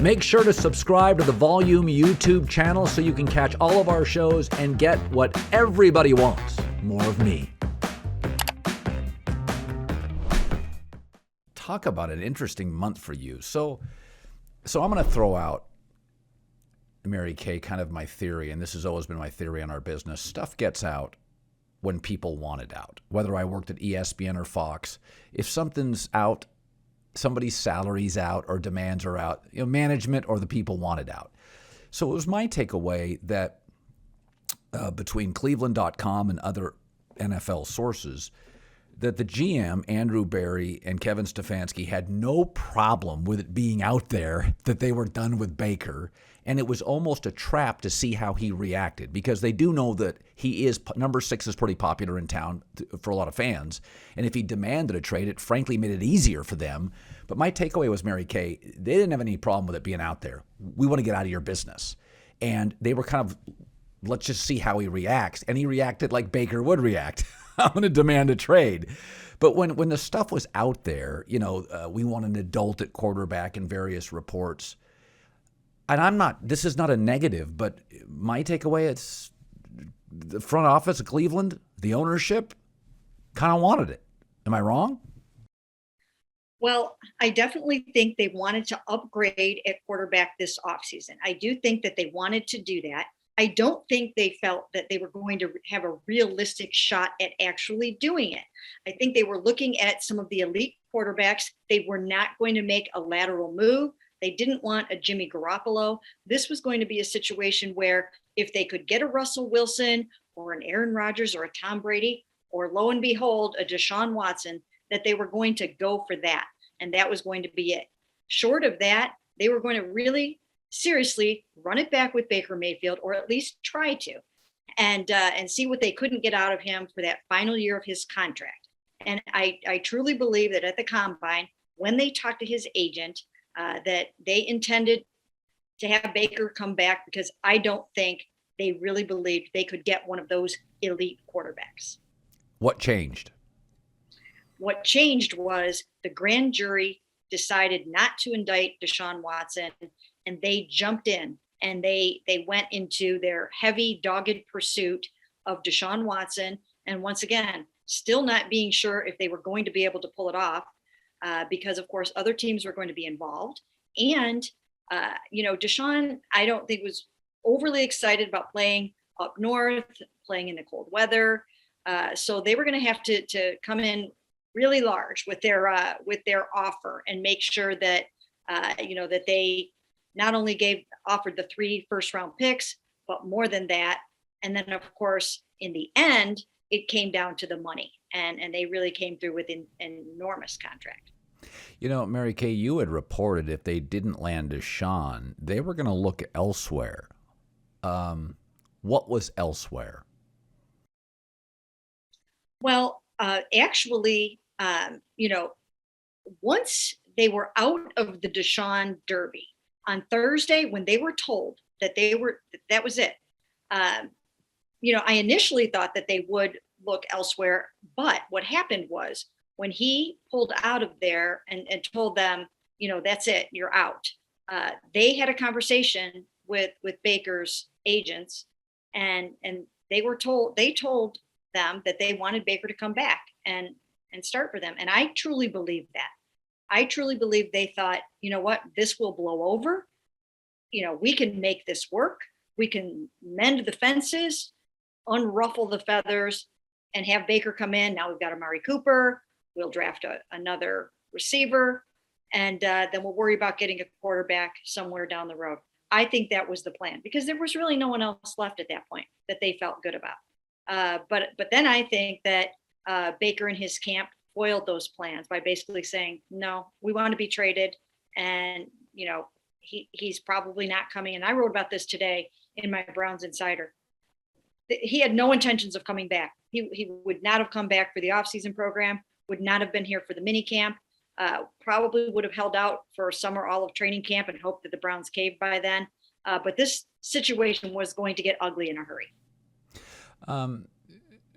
Make sure to subscribe to the Volume YouTube channel so you can catch all of our shows and get what everybody wants, more of me. Talk about an interesting month for you. So I'm going to throw out, Mary Kay, kind of my theory, and this has always been my theory on our business. Stuff gets out when people want it out. Whether I worked at ESPN or Fox, if something's out, somebody's salary's out or demands are out, management or the people want it out. So it was my takeaway that between Cleveland.com and other NFL sources, that the GM, Andrew Berry, and Kevin Stefanski had no problem with it being out there that they were done with Baker. And it was almost a trap to see how he reacted, because they do know that number 6 is pretty popular in town for a lot of fans. And if he demanded a trade, it frankly made it easier for them. But my takeaway was, Mary Kay, they didn't have any problem with it being out there. We want to get out of your business. And they were kind of, let's just see how he reacts. And he reacted like Baker would react. I'm going to demand a trade. But when the stuff was out there, we want an adult at quarterback in various reports. And this is not a negative, but my takeaway, it's the front office of Cleveland, the ownership kind of wanted it. Am I wrong? Well, I definitely think they wanted to upgrade at quarterback this offseason. I do think that they wanted to do that. I don't think they felt that they were going to have a realistic shot at actually doing it. I think they were looking at some of the elite quarterbacks. They were not going to make a lateral move. They didn't want a Jimmy Garoppolo. This was going to be a situation where if they could get a Russell Wilson or an Aaron Rodgers or a Tom Brady, or lo and behold, a Deshaun Watson, that they were going to go for that. And that was going to be it. Short of that, they were going to really seriously run it back with Baker Mayfield, or at least try to, and see what they couldn't get out of him for that final year of his contract. And I truly believe that at the Combine, when they talked to his agent, that they intended to have Baker come back, because I don't think they really believed they could get one of those elite quarterbacks. What changed? What changed was the grand jury decided not to indict Deshaun Watson, and they jumped in and they went into their heavy, dogged pursuit of Deshaun Watson. And once again, still not being sure if they were going to be able to pull it off, because, of course, other teams were going to be involved. And, Deshaun, I don't think was overly excited about playing up north, playing in the cold weather. So they were going to have to come in really large with their offer and make sure that, that they not only offered the 3 first-round picks, but more than that. And then, of course, in the end, it came down to the money, and they really came through with an enormous contract. Mary Kay, you had reported if they didn't land Deshaun, they were going to look elsewhere. What was elsewhere? Well, actually, once they were out of the Deshaun Derby on Thursday, when they were told that that was it, I initially thought that they would look elsewhere. But what happened was, when he pulled out of there and told them, that's it, you're out, they had a conversation with Baker's agents, and they told them that they wanted Baker to come back and start for them. And I truly believe that. I truly believe they thought, what, this will blow over. We can make this work. We can mend the fences, unruffle the feathers, and have Baker come in. Now we've got Amari Cooper. We'll draft another receiver, and then we'll worry about getting a quarterback somewhere down the road. I think that was the plan, because there was really no one else left at that point that they felt good about. But then I think that Baker and his camp foiled those plans by basically saying, no, we want to be traded, and he's probably not coming. And I wrote about this today in my Browns Insider. He had no intentions of coming back. He would not have come back for the offseason program, would not have been here for the mini camp, probably would have held out for summer olive training camp and hoped that the Browns caved by then. But this situation was going to get ugly in a hurry.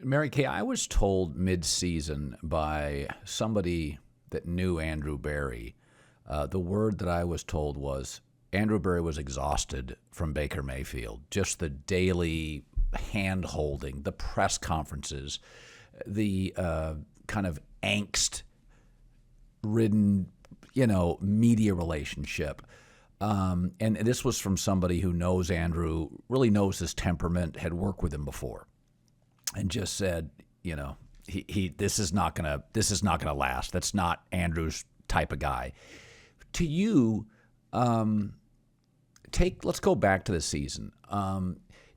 Mary Kay, I was told mid-season by somebody that knew Andrew Berry, the word that I was told was, Andrew Berry was exhausted from Baker Mayfield. Just the daily hand-holding, the press conferences, the kind of angst-ridden, media relationship. And this was from somebody who knows Andrew, really knows his temperament, had worked with him before, and just said, this is not gonna last. That's not Andrew's type of guy. To you, let's go back to the season.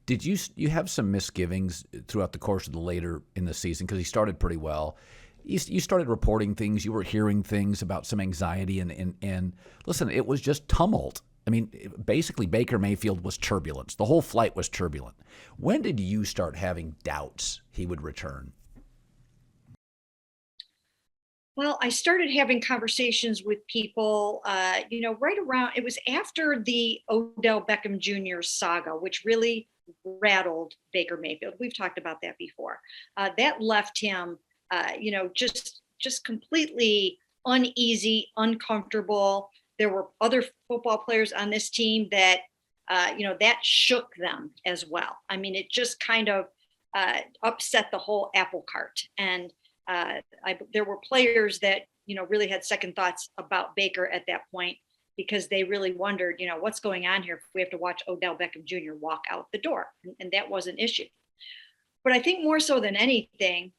Did you have some misgivings throughout the course of the later in the season, because he started pretty well? You started reporting things. You were hearing things about some anxiety, and listen, it was just tumult. I mean, basically, Baker Mayfield was turbulence. The whole flight was turbulent. When did you start having doubts he would return? Well, I started having conversations with people, right around, it was after the Odell Beckham Jr. saga, which really rattled Baker Mayfield. We've talked about that before. That left him, just completely uneasy, uncomfortable. There were other football players on this team that, that shook them as well. I mean, it just kind of upset the whole apple cart. And there were players that, really had second thoughts about Baker at that point, because they really wondered, what's going on here if we have to watch Odell Beckham Jr. walk out the door. And that was an issue. But I think more so than anything,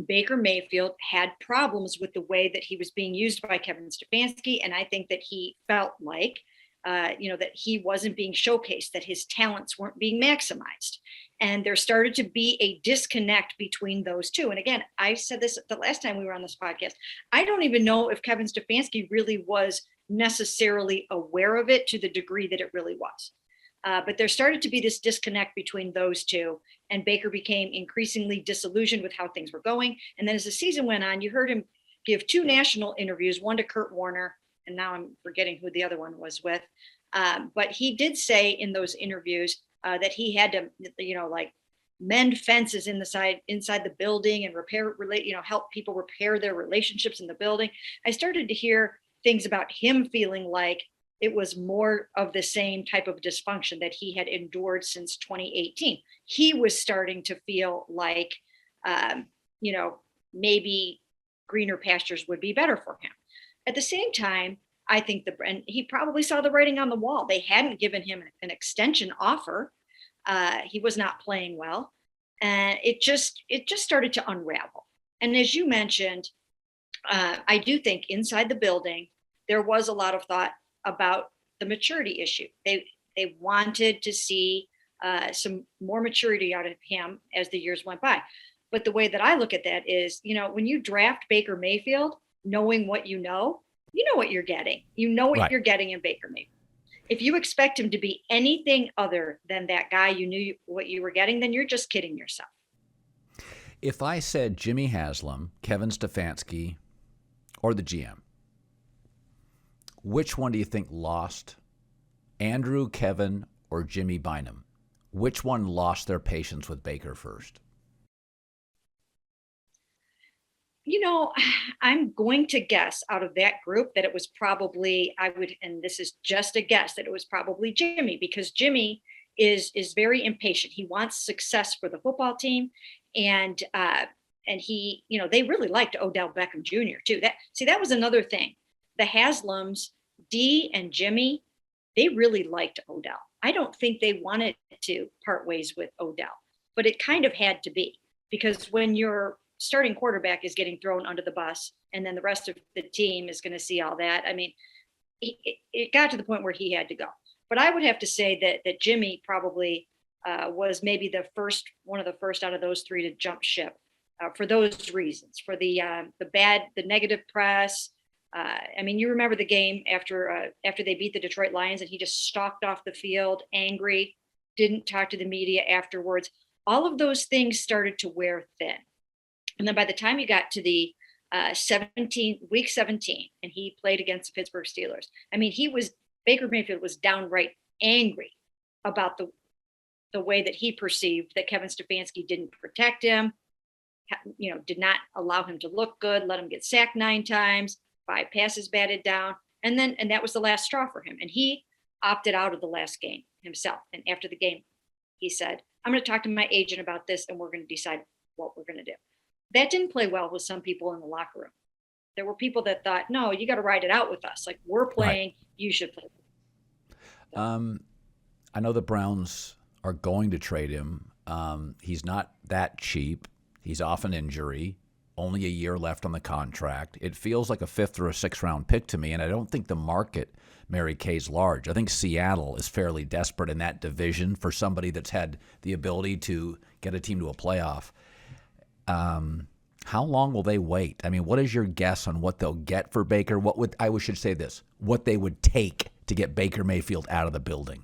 Baker Mayfield had problems with the way that he was being used by Kevin Stefanski. And I think that he felt like, that he wasn't being showcased, that his talents weren't being maximized. And there started to be a disconnect between those two. And again, I said this the last time we were on this podcast. I don't even know if Kevin Stefanski really was necessarily aware of it to the degree that it really was. But there started to be this disconnect between those two, and Baker became increasingly disillusioned with how things were going. And then as the season went on, you heard him give 2 national interviews, one to Kurt Warner, and now I'm forgetting who the other one was with. But he did say in those interviews that he had to, mend fences inside the building and help people repair their relationships in the building. I started to hear things about him feeling like it was more of the same type of dysfunction that he had endured since 2018. He was starting to feel like, maybe greener pastures would be better for him. At the same time, I think and he probably saw the writing on the wall. They hadn't given him an extension offer. He was not playing well. And it just started to unravel. And as you mentioned, I do think inside the building, there was a lot of thought about the maturity issue. They wanted to see some more maturity out of him as the years went by. But the way that I look at that is, when you draft Baker Mayfield, knowing what you know what you're getting. You know what Right. you're getting in Baker Mayfield. If you expect him to be anything other than that guy you knew what you were getting, then you're just kidding yourself. If I said Jimmy Haslam, Kevin Stefanski, or the GM, which one do you think lost? Andrew, Kevin, or Jimmy Bynum? Which one lost their patience with Baker first? I'm going to guess out of that group that it was probably, and this is just a guess, that it was probably Jimmy, because Jimmy is very impatient. He wants success for the football team. And he, they really liked Odell Beckham Jr. too. That was another thing. The Haslams, Dee and Jimmy, they really liked Odell. I don't think they wanted to part ways with Odell, but it kind of had to be, because when your starting quarterback is getting thrown under the bus and then the rest of the team is going to see all that, I mean, it got to the point where he had to go. But I would have to say that Jimmy probably was maybe one of the first out of those 3 to jump ship for those reasons, for the negative press. I mean, you remember the game after they beat the Detroit Lions, and he just stalked off the field, angry, didn't talk to the media afterwards. All of those things started to wear thin. And then by the time you got to the week 17, and he played against the Pittsburgh Steelers, I mean, Baker Mayfield was downright angry about the way that he perceived that Kevin Stefanski didn't protect him, did not allow him to look good, let him get sacked 9 times, 5 passes batted down. And that was the last straw for him. And he opted out of the last game himself. And after the game, he said, I'm going to talk to my agent about this and we're going to decide what we're going to do. That didn't play well with some people in the locker room. There were people that thought, no, you got to ride it out with us. Like, we're playing, right. You should play. So. I know the Browns are going to trade him. He's not that cheap. He's off an injury, only a year left on the contract. It feels like a 5th or a 6th round pick to me, and I don't think the market, Mary Kay, is large. I think Seattle is fairly desperate in that division for somebody that's had the ability to get a team to a playoff. How long will they wait? I mean, what is your guess on what they'll get for Baker? Should say this, what they would take to get Baker Mayfield out of the building?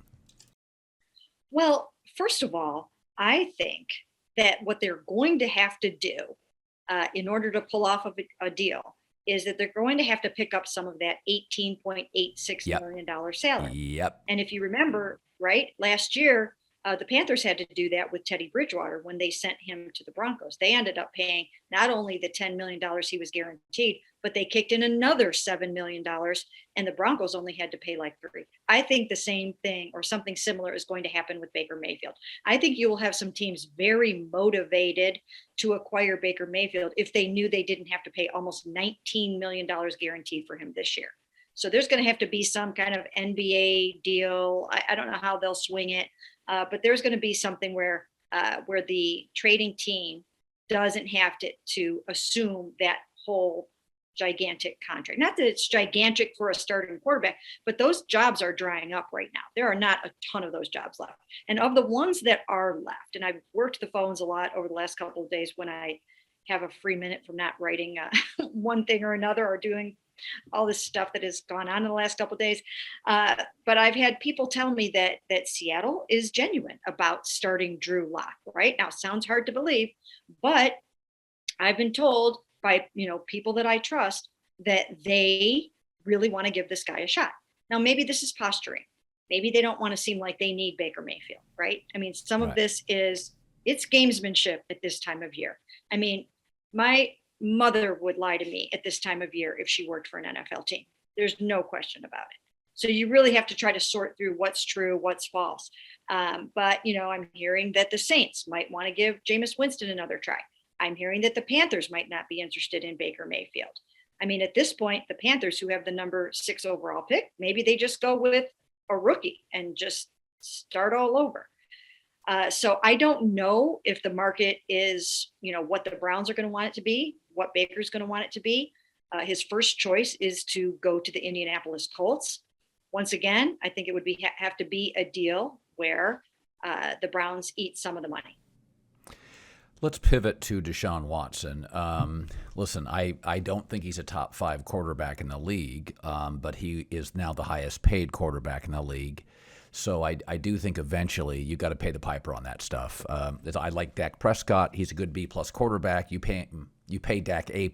Well, first of all, I think that what they're going to have to do in order to pull off a deal is that they're going to have to pick up some of that $18.86 million salary. Yep. And if you remember, right, last year, the Panthers had to do that with Teddy Bridgewater when they sent him to the Broncos. They ended up paying not only the $10 million he was guaranteed, but they kicked in another $7 million, and the Broncos only had to pay like $3 million. I think the same thing or something similar is going to happen with Baker Mayfield. I think you will have some teams very motivated to acquire Baker Mayfield if they knew they didn't have to pay almost $19 million guaranteed for him this year. So there's going to have to be some kind of NBA deal. I don't know how they'll swing it. But there's going to be something where the trading team doesn't have to assume that whole gigantic contract. Not that it's gigantic for a starting quarterback, but those jobs are drying up right now. There are not a ton of those jobs left. And of the ones that are left, and I've worked the phones a lot over the last couple of days when I have a free minute from not writing one thing or another or doing all this stuff that has gone on in the last couple of days. But I've had people tell me that Seattle is genuine about starting Drew Lock. Right now, sounds hard to believe, but I've been told by people that I trust that they really want to give this guy a shot. Now, maybe this is posturing. Maybe they don't want to seem like they need Baker Mayfield, right? I mean, some of this it's gamesmanship at this time of year. I mean, my mother would lie to me at this time of year if she worked for an NFL team. There's no question about it. So you really have to try to sort through what's true, what's false. But, I'm hearing that the Saints might want to give Jameis Winston another try. I'm hearing that the Panthers might not be interested in Baker Mayfield. I mean, at this point, the Panthers, who have the number 6 overall pick, maybe they just go with a rookie and just start all over. So I don't know if the market is, what the Browns are going to want it to be, what Baker's going to want it to be. His first choice is to go to the Indianapolis Colts. Once again, I think it would have to be a deal where the Browns eat some of the money. Let's pivot to Deshaun Watson. Listen, I don't think he's a top 5 quarterback in the league, but he is now the highest paid quarterback in the league. So I do think eventually you got to pay the piper on that stuff. I like Dak Prescott. He's a good B+ quarterback. You pay Dak A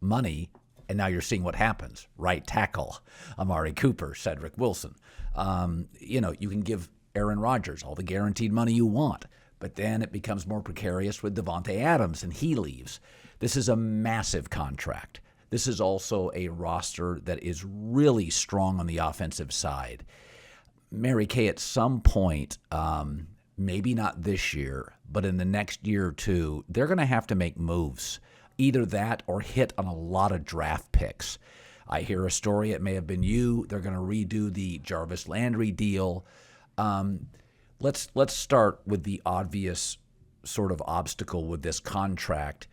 money, and now you're seeing what happens. Right tackle, Amari Cooper, Cedric Wilson. You can give Aaron Rodgers all the guaranteed money you want, but then it becomes more precarious with Devontae Adams, and he leaves. This is a massive contract. This is also a roster that is really strong on the offensive side. Mary Kay, at some point, maybe not this year, but in the next year or two, they're going to have to make moves. Either that or hit on a lot of draft picks. I hear a story, it may have been you, they're going to redo the Jarvis Landry deal. Let's start with the obvious sort of obstacle with this contract.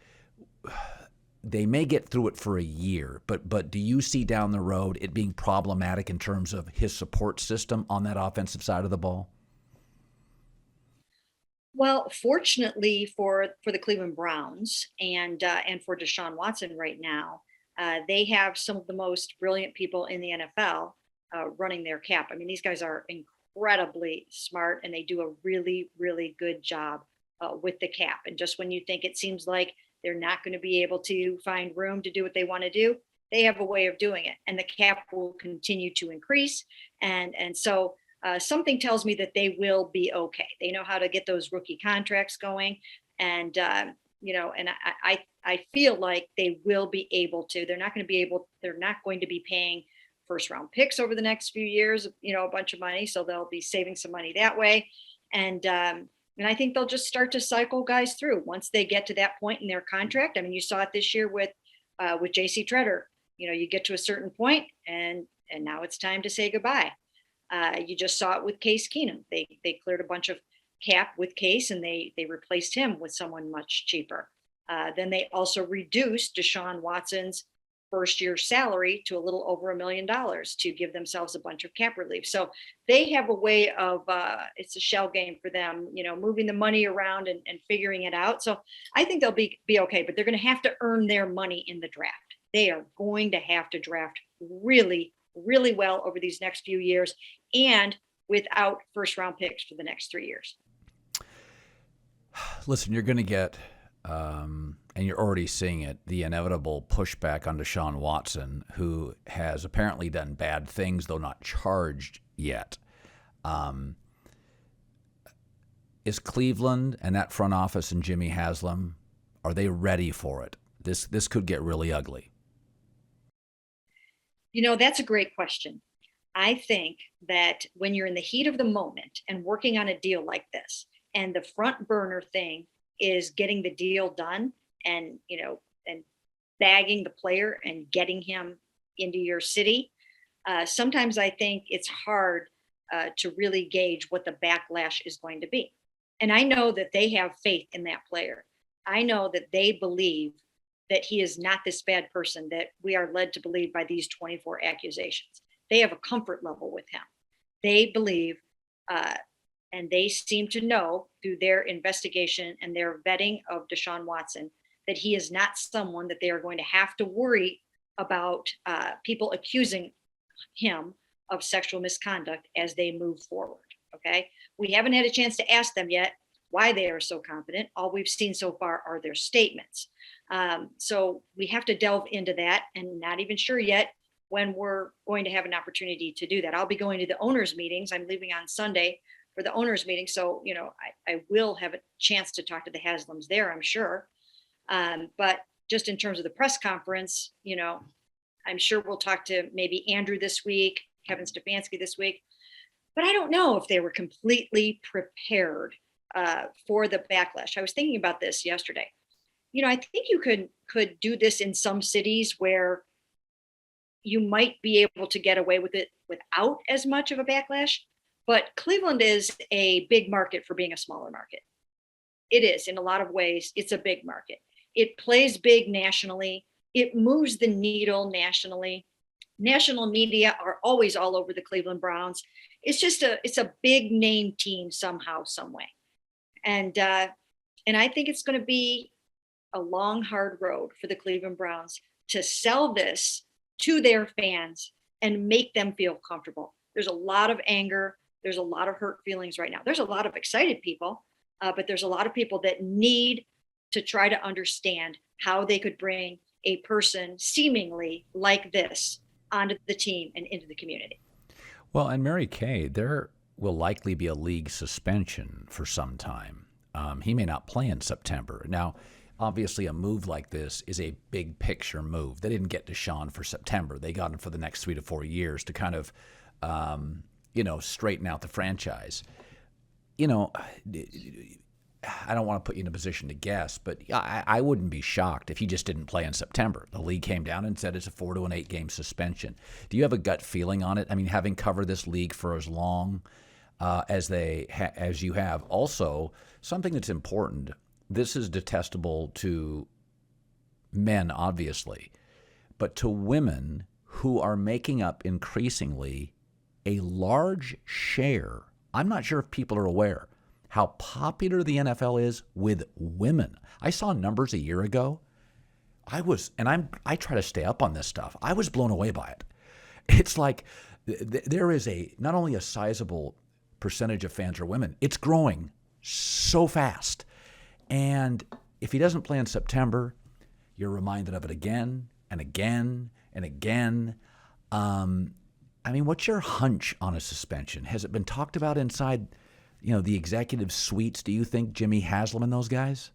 They may get through it for a year, but do you see down the road it being problematic in terms of his support system on that offensive side of the ball? Well, fortunately for the Cleveland Browns and for Deshaun Watson right now, they have some of the most brilliant people in the NFL running their cap. I mean, these guys are incredibly smart, and they do a really, really good job with the cap. And just when you think it seems like they're not going to be able to find room to do what they want to do, they have a way of doing it, and the cap will continue to increase. And so something tells me that they will be okay. They know how to get those rookie contracts going, and and I feel like they will be able to. They're not going to be paying first round picks over the next few years, a bunch of money. So they'll be saving some money that way. And I think they'll just start to cycle guys through once they get to that point in their contract. I mean, you saw it this year with JC Treader. You get to a certain point and now it's time to say goodbye. You just saw it with Case Keenum. They cleared a bunch of cap with Case and they replaced him with someone much cheaper. Then they also reduced Deshaun Watson's first year salary to a little over $1 million to give themselves a bunch of cap relief. So they have a way of, it's a shell game for them, moving the money around and figuring it out. So I think they'll be okay, but they're going to have to earn their money in the draft. They are going to have to draft really, really well over these next few years and without first round picks for the next 3 years. Listen, you're going to get, and you're already seeing it, the inevitable pushback on Deshaun Watson, who has apparently done bad things, though not charged yet. Is Cleveland and that front office and Jimmy Haslam, are they ready for it? This could get really ugly. That's a great question. I think that when you're in the heat of the moment and working on a deal like this, and the front burner thing is getting the deal done and bagging the player and getting him into your city, sometimes I think it's hard to really gauge what the backlash is going to be. And I know that they have faith in that player. I know that they believe that he is not this bad person that we are led to believe by these 24 accusations. They have a comfort level with him. They believe, and they seem to know through their investigation and their vetting of Deshaun Watson, that he is not someone that they are going to have to worry about people accusing him of sexual misconduct as they move forward. Okay. We haven't had a chance to ask them yet why they are so confident. All we've seen so far are their statements. So we have to delve into that, and not even sure yet when we're going to have an opportunity to do that. I'll be going to the owners' meetings. I'm leaving on Sunday for the owners' meeting. So, I will have a chance to talk to the Haslams there, I'm sure. But just in terms of the press conference, I'm sure we'll talk to maybe Andrew this week, Kevin Stefanski this week. But I don't know if they were completely prepared for the backlash. I was thinking about this yesterday. I think you could do this in some cities where you might be able to get away with it without as much of a backlash. But Cleveland is a big market for being a smaller market. It is, in a lot of ways, it's a big market. It plays big nationally. It moves the needle nationally. National media are always all over the Cleveland Browns. It's a big name team somehow, some way. And I think it's going to be a long, hard road for the Cleveland Browns to sell this to their fans and make them feel comfortable. There's a lot of anger. There's a lot of hurt feelings right now. There's a lot of excited people, but there's a lot of people that need to try to understand how they could bring a person seemingly like this onto the team and into the community. Well, and Mary Kay, there will likely be a league suspension for some time. He may not play in September. Now, obviously, a move like this is a big picture move. They didn't get Deshaun for September. They got him for the next 3 to 4 years to kind of, straighten out the franchise. I don't want to put you in a position to guess, but I wouldn't be shocked if he just didn't play in September. The league came down and said it's a 4 to an 8 game suspension. Do you have a gut feeling on it? I mean, having covered this league for as long as you have, also something that's important. This is detestable to men, obviously, but to women who are making up increasingly a large share. I'm not sure if people are aware how popular the NFL is with women. I saw numbers a year ago. I try to stay up on this stuff. I was blown away by it. It's like there is not only a sizable percentage of fans are women, it's growing so fast. And if he doesn't play in September, you're reminded of it again and again and again. What's your hunch on a suspension? Has it been talked about inside the executive suites? Do you think Jimmy Haslam and those guys?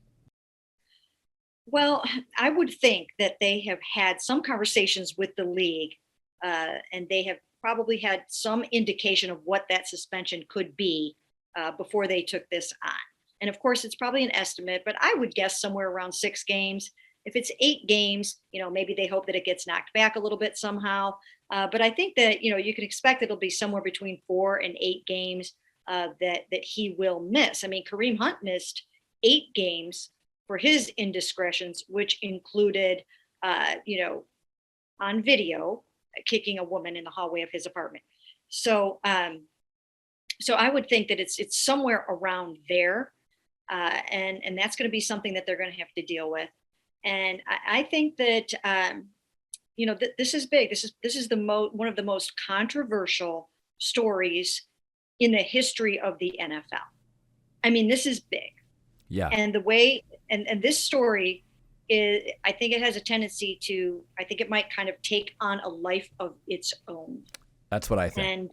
Well, I would think that they have had some conversations with the league and they have probably had some indication of what that suspension could be before they took this on. And of course, it's probably an estimate, but I would guess somewhere around 6 games. If it's 8 games, maybe they hope that it gets knocked back a little bit somehow. But I think that you can expect it'll be somewhere between 4 and 8 games that he will miss. I mean, Kareem Hunt missed 8 games for his indiscretions, which included, on video, kicking a woman in the hallway of his apartment. So, so I would think that it's somewhere around there, and that's going to be something that they're going to have to deal with. And I think that this is big. This is one of the most controversial stories in the history of the NFL. I mean, this is big. Yeah. And the way and this story is, I think it has a tendency to, I think it might kind of take on a life of its own. That's what I think. And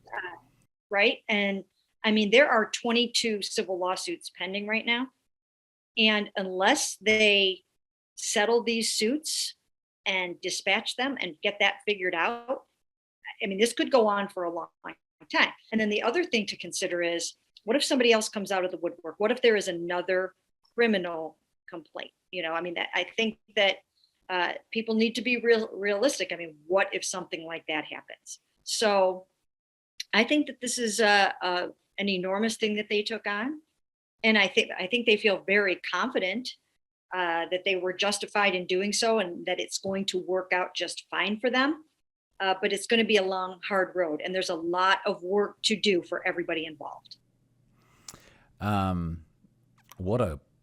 right. And I mean, there are 22 civil lawsuits pending right now. And unless they settle these suits and dispatch them and get that figured out, I mean, this could go on for a long time. And then the other thing to consider is, what if somebody else comes out of the woodwork? What if there is another criminal complaint? I mean, I think that people need to be realistic. I mean, what if something like that happens? So I think that this is an enormous thing that they took on. And I think they feel very confident that they were justified in doing so, and that it's going to work out just fine for them. But it's going to be a long, hard road, and there's a lot of work to do for everybody involved.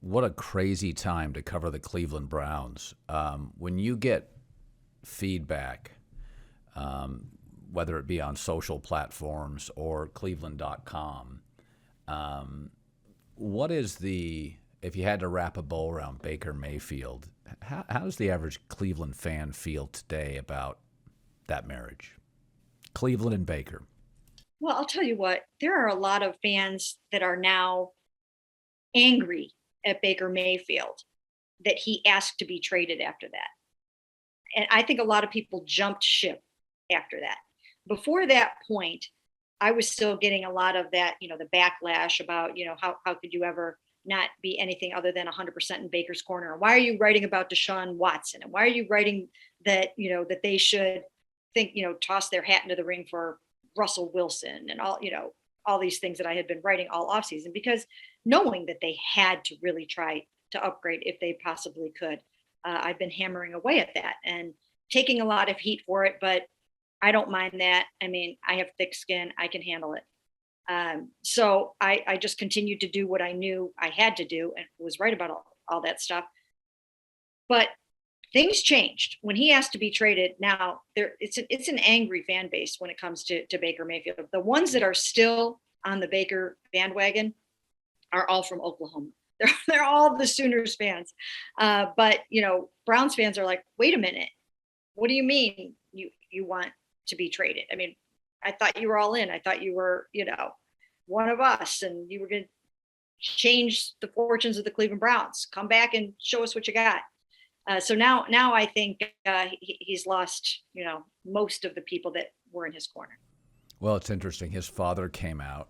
What a crazy time to cover the Cleveland Browns. When you get feedback, whether it be on social platforms or Cleveland.com, what is if you had to wrap a bow around Baker Mayfield, how does the average Cleveland fan feel today about that marriage? Cleveland and Baker. Well, I'll tell you what, there are a lot of fans that are now angry at Baker Mayfield that he asked to be traded after that. And I think a lot of people jumped ship after that. Before that point, I was still getting a lot of that, the backlash about, how could you ever not be anything other than 100% in Baker's corner? Why are you writing about Deshaun Watson? And why are you writing that, that they should think, toss their hat into the ring for Russell Wilson and all these things that I had been writing all offseason, because knowing that they had to really try to upgrade if they possibly could. I've been hammering away at that and taking a lot of heat for it, but I don't mind that. I mean, I have thick skin. I can handle it. So I just continued to do what I knew I had to do and was right about all that stuff. But things changed when he asked to be traded. Now it's an angry fan base when it comes to Baker Mayfield. The ones that are still on the Baker bandwagon are all from Oklahoma. They're all the Sooners fans. But Browns fans are like, wait a minute, what do you mean you want to be traded? I mean, I thought you were all in. I thought you were, one of us, and you were going to change the fortunes of the Cleveland Browns. Come back and show us what you got. So now I think he's lost, most of the people that were in his corner. Well, it's interesting. His father came out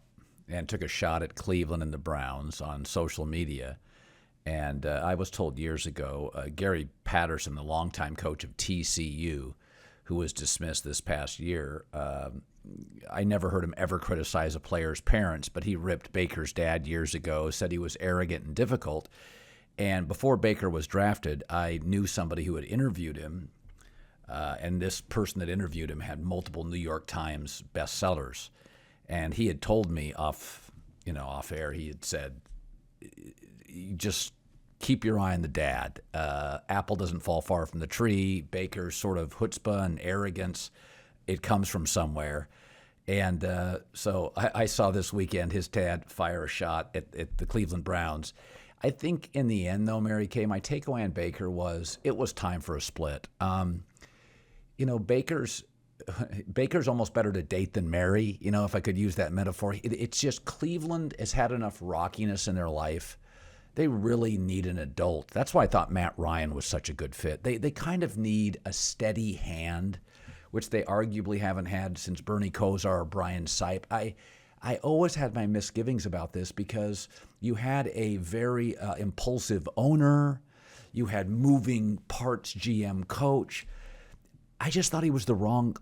and took a shot at Cleveland and the Browns on social media. And I was told years ago, Gary Patterson, the longtime coach of TCU, who was dismissed this past year, I never heard him ever criticize a player's parents, but he ripped Baker's dad years ago, said he was arrogant and difficult. And before Baker was drafted, I knew somebody who had interviewed him, and this person that interviewed him had multiple New York Times bestsellers. And he had told me off air, he had said, just keep your eye on the dad. Apple doesn't fall far from the tree. Baker's sort of chutzpah and arrogance, it comes from somewhere. And so I saw this weekend his dad fire a shot at the Cleveland Browns. I think in the end, though, Mary Kay, my takeaway on Baker was it was time for a split. Baker's almost better to date than marry, if I could use that metaphor. It's just Cleveland has had enough rockiness in their life. They really need an adult. That's why I thought Matt Ryan was such a good fit. They kind of need a steady hand which they arguably haven't had since Bernie Kosar or Brian Sipe. I always had my misgivings about this because you had a very impulsive owner. You had moving parts GM coach. I just thought he was the wrong,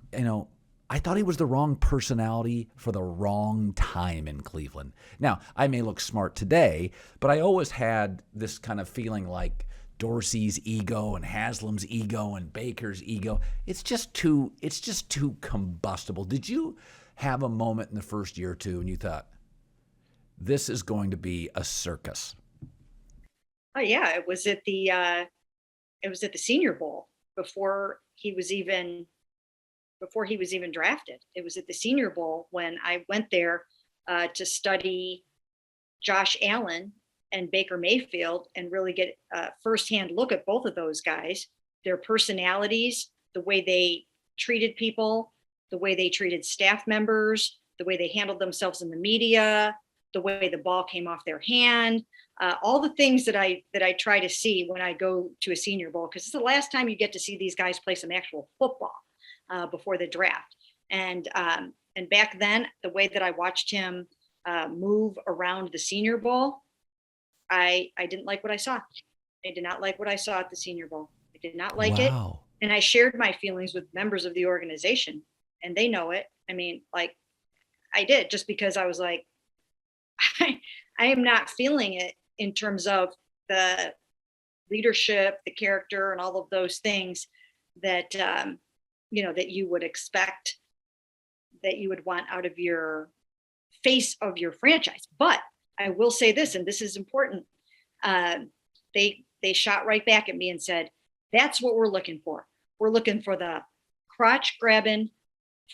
I thought he was the wrong personality for the wrong time in Cleveland. Now, I may look smart today, but I always had this kind of feeling like Dorsey's ego and Haslam's ego and Baker's ego. It's just too combustible. Did you have a moment in the first year or two and you thought, this is going to be a circus? Oh yeah, it was at the Senior Bowl before he was even drafted. It was at the Senior Bowl when I went there to study Josh Allen and Baker Mayfield and really get a firsthand look at both of those guys, their personalities, the way they treated people, the way they treated staff members, the way they handled themselves in the media, the way the ball came off their hand, all the things that I try to see when I go to a Senior Bowl, because it's the last time you get to see these guys play some actual football before the draft. And back then, the way that I watched him move around the Senior Bowl, I didn't like what I saw. I did not like what I saw at the Senior Bowl. I did not like it. And I shared my feelings with members of the organization, and they know it. I mean, like, I did, just because I was like, I am not feeling it in terms of the leadership, the character, and all of those things that, that you would expect, that you would want out of your face of your franchise. But I will say this, and this is important. They shot right back at me and said, that's what we're looking for. We're looking for the crotch grabbing,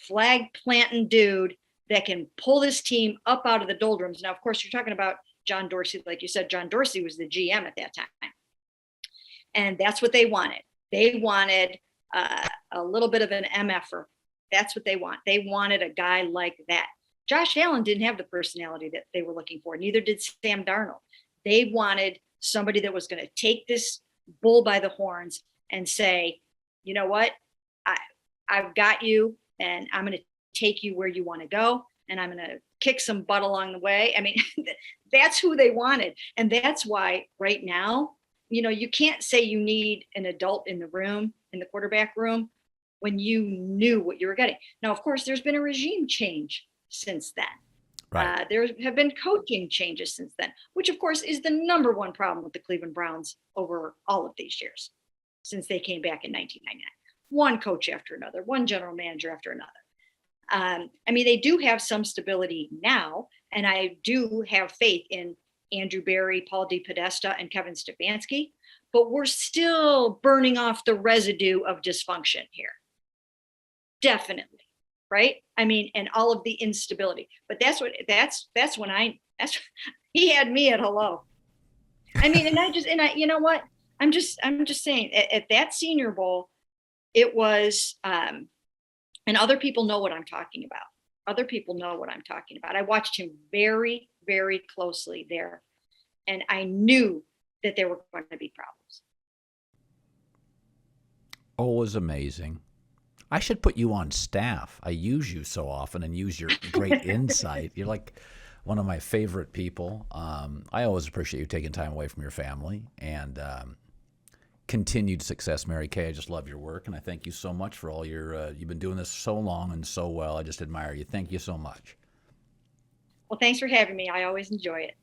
flag planting dude that can pull this team up out of the doldrums. Now, of course, you're talking about John Dorsey. Like you said, John Dorsey was the GM at that time. And that's what they wanted. They wanted a little bit of an MFer. That's what they want. They wanted a guy like that. Josh Allen didn't have the personality that they were looking for. Neither did Sam Darnold. They wanted somebody that was going to take this bull by the horns and say, you know what, I've got you, and I'm going to take you where you want to go, and I'm going to kick some butt along the way. I mean, that's who they wanted. And that's why right now, you can't say you need an adult in the room, in the quarterback room, when you knew what you were getting. Now, of course, there's been a regime change since then. Right. There have been coaching changes since then, which of course is the number one problem with the Cleveland Browns over all of these years since they came back in 1999. One coach after another, one general manager after another. I mean, they do have some stability now, and I do have faith in Andrew Berry, Paul DePodesta, and Kevin Stefanski, but we're still burning off the residue of dysfunction here. Definitely. Right. I mean, and all of the instability, but that's when he had me at hello. I mean, you know what? I'm just saying at that Senior Bowl, it was, and other people know what I'm talking about. Other people know what I'm talking about. I watched him very, very closely there, and I knew that there were going to be problems. Always amazing. I should put you on staff. I use you so often and use your great insight. You're like one of my favorite people. I always appreciate you taking time away from your family, and continued success, Mary Kay. I just love your work, and I thank you so much for all you've been doing this so long and so well. I just admire you. Thank you so much. Well, thanks for having me. I always enjoy it.